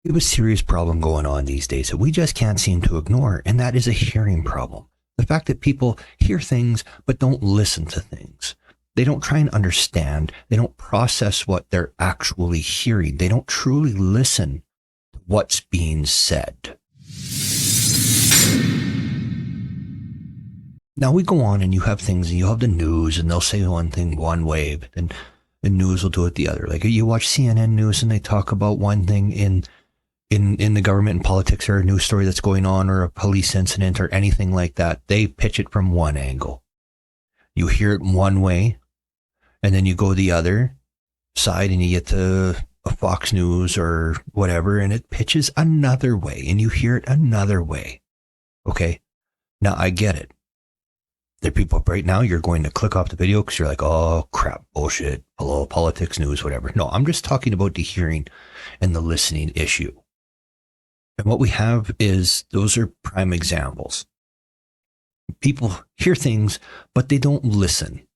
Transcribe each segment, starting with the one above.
We have a serious problem going on these days that we just can't seem to ignore, and that is a hearing problem. The fact that people hear things but don't listen to things. They don't try and understand. They don't process what they're actually hearing. They don't truly listen to what's being said. Now we go on and you have things, and you have the news, and they'll say one thing one way, but then the news will do it the other. Like you watch CNN news and they talk about one thing in the government and politics, or a news story that's going on, or a police incident or anything like that. They pitch it from one angle. You hear it one way, and then you go the other side and you get to a Fox News or whatever, and it pitches another way, and you hear it another way. Okay? Now I get it. There are people right now, you're going to click off the video because you're like, oh crap, bullshit, hello, politics, news, whatever. No, I'm just talking about the hearing and the listening issue. And what we have is, those are prime examples. People hear things, but they don't listen.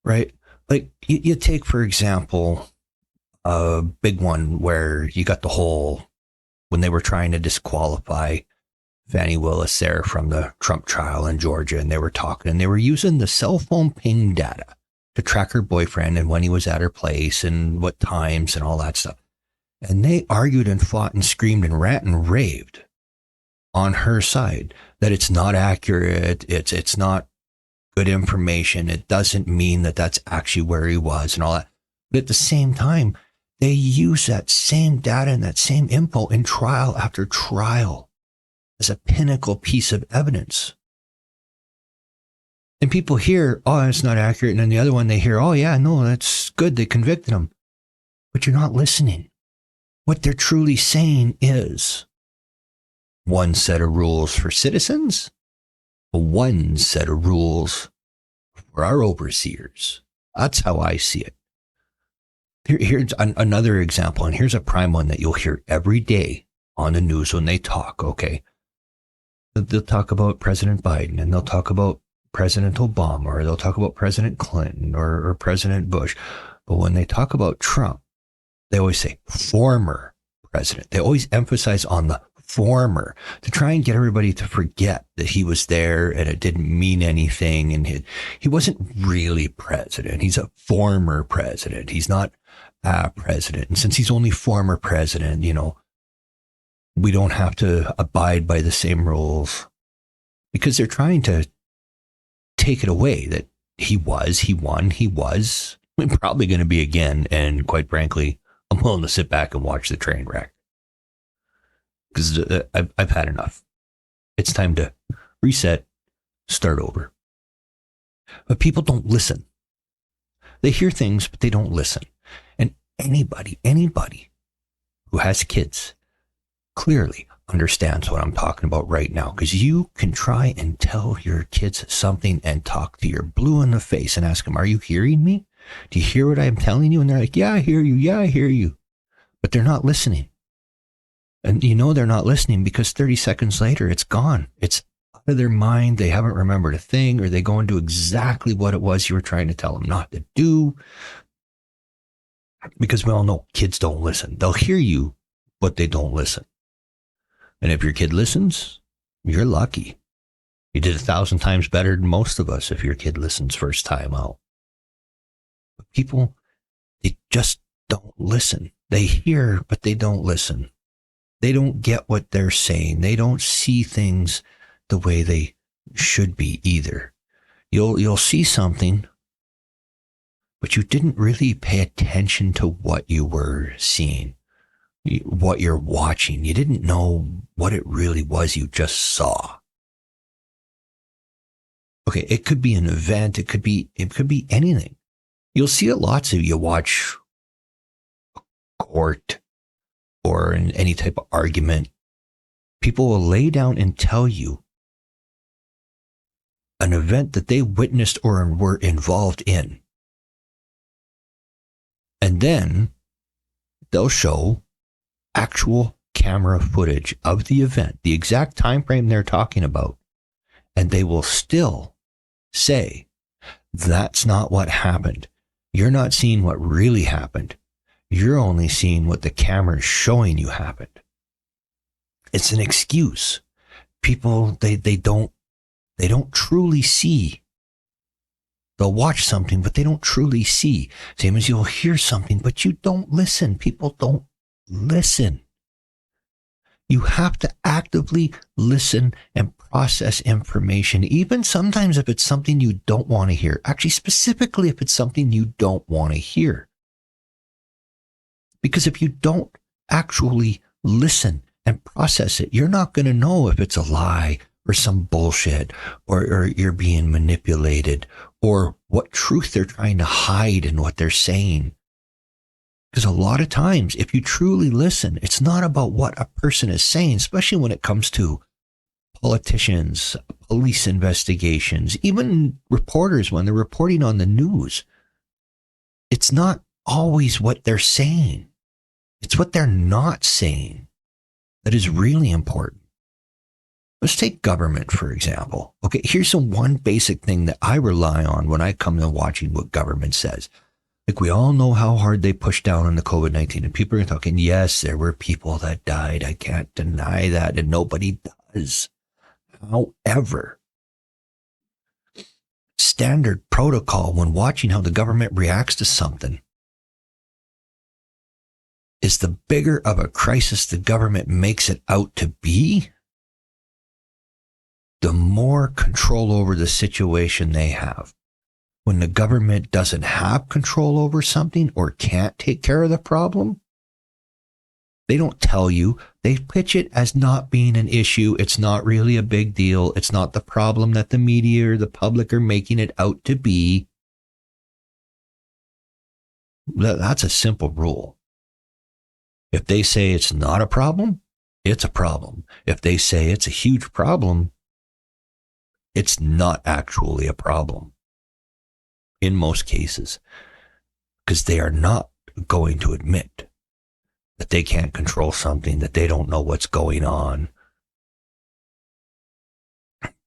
Right? Like you take, for example, a big one where you got the whole, when they were trying to disqualify Fani Willis there from the Trump trial in Georgia, and they were talking, and they were using the cell phone ping data to track her boyfriend and when he was at her place and what times and all that stuff. And they argued and fought and screamed and ranted and raved on her side that it's not accurate, it's not good information, it doesn't mean that that's actually where he was and all that. But at the same time, they use that same data and that same info in trial after trial as a pinnacle piece of evidence. And people hear, oh, it's not accurate. And then the other one, they hear, oh, yeah, no, that's good. They convicted him. But you're not listening. What they're truly saying is one set of rules for citizens, one set of rules for our overseers. That's how I see it. Here's another example, and here's a prime one that you'll hear every day on the news when they talk, okay? They'll talk about President Biden, and they'll talk about President Obama, or they'll talk about President Clinton or President Bush. But when they talk about Trump, they always say former president. They always emphasize on the former to try and get everybody to forget that he was there and it didn't mean anything. And he wasn't really president. He's a former president. He's not a president. And since he's only former president, you know, we don't have to abide by the same rules, because they're trying to take it away that he won, he was probably going to be again. And quite frankly, I'm willing to sit back and watch the train wreck, because I've had enough. It's time to reset, start over. But people don't listen. They hear things, but they don't listen. And anybody who has kids clearly understands what I'm talking about right now, because you can try and tell your kids something and talk to your blue in the face and ask them, are you hearing me? Do you hear what I'm telling you? And they're like, yeah, I hear you. Yeah, I hear you. But they're not listening. And you know they're not listening because 30 seconds later, it's gone. It's out of their mind. They haven't remembered a thing, or they go and do exactly what it was you were trying to tell them not to do. Because we all know kids don't listen. They'll hear you, but they don't listen. And if your kid listens, you're lucky. You did 1,000 times better than most of us if your kid listens first time out. But people, they just don't listen. They hear, but they don't listen. They don't get what they're saying. They don't see things the way they should be either. You'll see something, but you didn't really pay attention to what you were seeing, what you're watching. You didn't know what it really was you just saw. Okay, it could be an event. It could be anything. You'll see it lots of you watch court or in any type of argument. People will lay down and tell you an event that they witnessed or were involved in. And then they'll show actual camera footage of the event, the exact time frame they're talking about, and they will still say, that's not what happened. You're not seeing what really happened. You're only seeing what the camera's showing you happened. It's an excuse. People, they don't truly see. They'll watch something, but they don't truly see. Same as you'll hear something, but you don't listen. People don't listen. You have to actively listen and process information, even sometimes if it's something you don't want to hear. Actually, specifically if it's something you don't want to hear. Because if you don't actually listen and process it, you're not going to know if it's a lie or some bullshit or you're being manipulated or what truth they're trying to hide in what they're saying. Because a lot of times, if you truly listen, it's not about what a person is saying, especially when it comes to politicians, police investigations, even reporters when they're reporting on the news. It's not always what they're saying. It's what they're not saying that is really important. Let's take government, for example. Okay, here's the one basic thing that I rely on when I come to watching what government says. Like, we all know how hard they pushed down on the COVID-19, and people are talking, yes, there were people that died. I can't deny that, and nobody does. However, standard protocol when watching how the government reacts to something is the bigger of a crisis the government makes it out to be, the more control over the situation they have. When the government doesn't have control over something or can't take care of the problem, they don't tell you. They pitch it as not being an issue. It's not really a big deal. It's not the problem that the media or the public are making it out to be. That's a simple rule. If they say it's not a problem, it's a problem. If they say it's a huge problem, it's not actually a problem. In most cases, because they are not going to admit that they can't control something, that they don't know what's going on.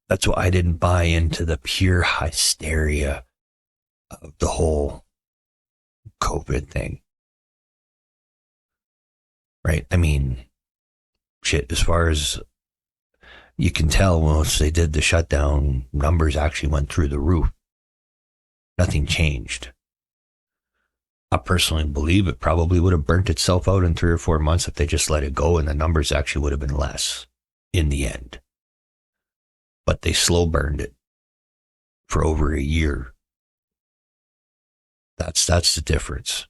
That's why I didn't buy into the pure hysteria of the whole COVID thing. Right? I mean, shit, as far as you can tell, once they did the shutdown, numbers actually went through the roof. Nothing changed. I personally believe it probably would have burnt itself out in 3 or 4 months if they just let it go, and the numbers actually would have been less in the end. But they slow burned it for over a year. That's the difference.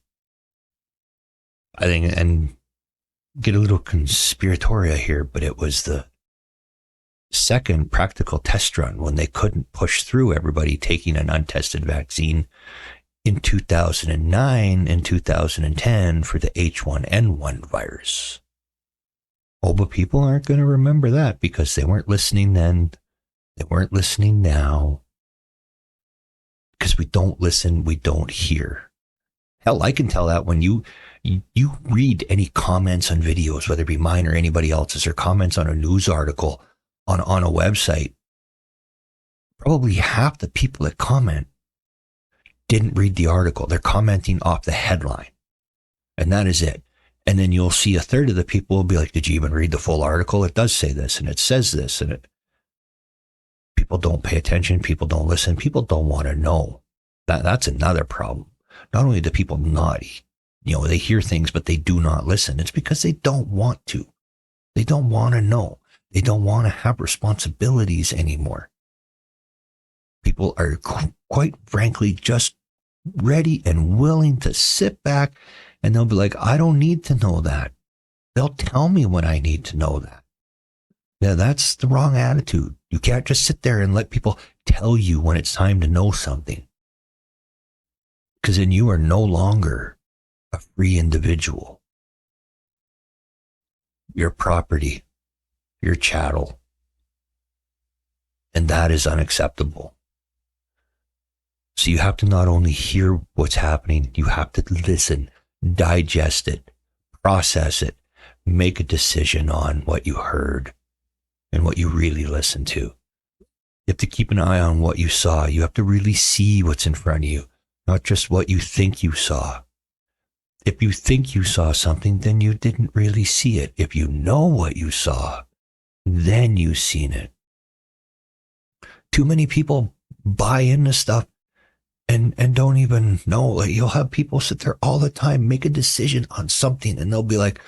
I think, and get a little conspiratoria here, but it was the second practical test run when they couldn't push through everybody taking an untested vaccine in 2009 and 2010 for the H1N1 virus. Oh, but people aren't going to remember that because they weren't listening then. They weren't listening now. Because we don't listen, we don't hear. Hell, I can tell that when you read any comments on videos, whether it be mine or anybody else's, or comments on a news article on a website, probably half the people that comment didn't read the article. They're commenting off the headline. And that is it. And then you'll see a third of the people will be like, did you even read the full article? It does say this and it says this. And people don't pay attention. People don't listen. People don't want to know. That's another problem. Not only do people not, they hear things, but they do not listen. It's because they don't want to. They don't want to know. They don't want to have responsibilities anymore. People are quite frankly just ready and willing to sit back and they'll be like, I don't need to know that. They'll tell me when I need to know that. Yeah, that's the wrong attitude. You can't just sit there and let people tell you when it's time to know something. Because then you are no longer a free individual. Your property, your chattel. And that is unacceptable. So you have to not only hear what's happening, you have to listen, digest it, process it, make a decision on what you heard and what you really listened to. You have to keep an eye on what you saw. You have to really see what's in front of you, not just what you think you saw. If you think you saw something, then you didn't really see it. If you know what you saw, then you've seen it. Too many people buy into stuff and don't even know. Like, you'll have people sit there all the time, make a decision on something, and they'll be like,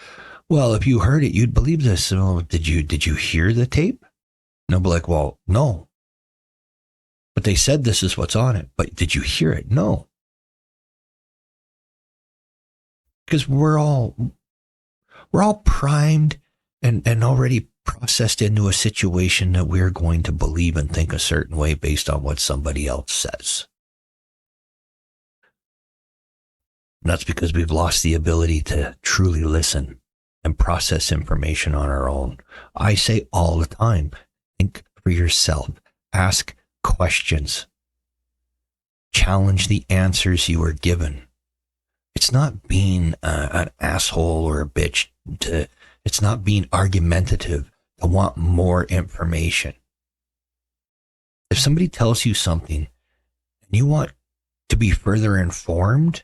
well, if you heard it, you'd believe this. Oh, did you hear the tape? And they'll be like, well, no. But they said this is what's on it. But did you hear it? No. Because we're all primed and already processed into a situation that we're going to believe and think a certain way based on what somebody else says. And that's because we've lost the ability to truly listen and process information on our own. I say all the time, think for yourself. Ask questions. Challenge the answers you are given. It's not being an asshole or a bitch. It's not being argumentative to want more information. If somebody tells you something and you want to be further informed,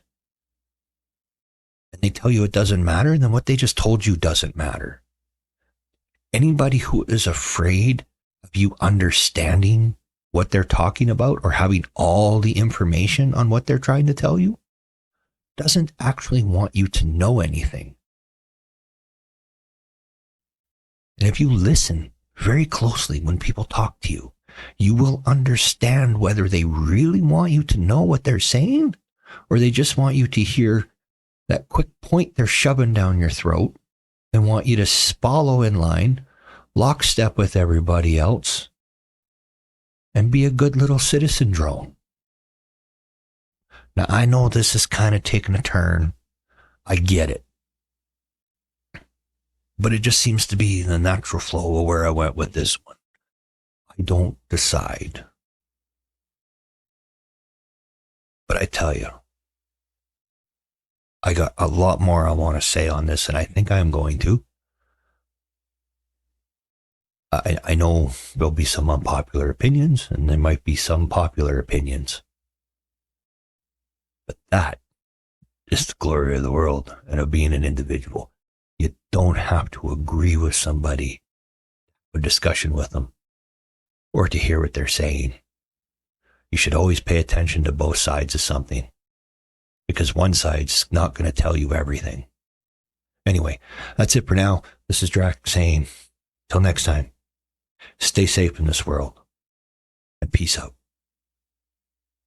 and they tell you it doesn't matter, then what they just told you doesn't matter. Anybody who is afraid of you understanding what they're talking about or having all the information on what they're trying to tell you doesn't actually want you to know anything. And if you listen very closely when people talk to you, you will understand whether they really want you to know what they're saying or they just want you to hear that quick point they're shoving down your throat and want you to follow in line, lockstep with everybody else, and be a good little citizen drone. Now, I know this is kind of taking a turn. I get it. But it just seems to be the natural flow of where I went with this one. I don't decide. But I tell you, I got a lot more I want to say on this, and I think I'm going to. I know there'll be some unpopular opinions, and there might be some popular opinions. But that is the glory of the world and of being an individual. You don't have to agree with somebody, a discussion with them, or to hear what they're saying. You should always pay attention to both sides of something, because one side's not going to tell you everything. Anyway, that's it for now. This is Drac saying, till next time, stay safe in this world, and peace out.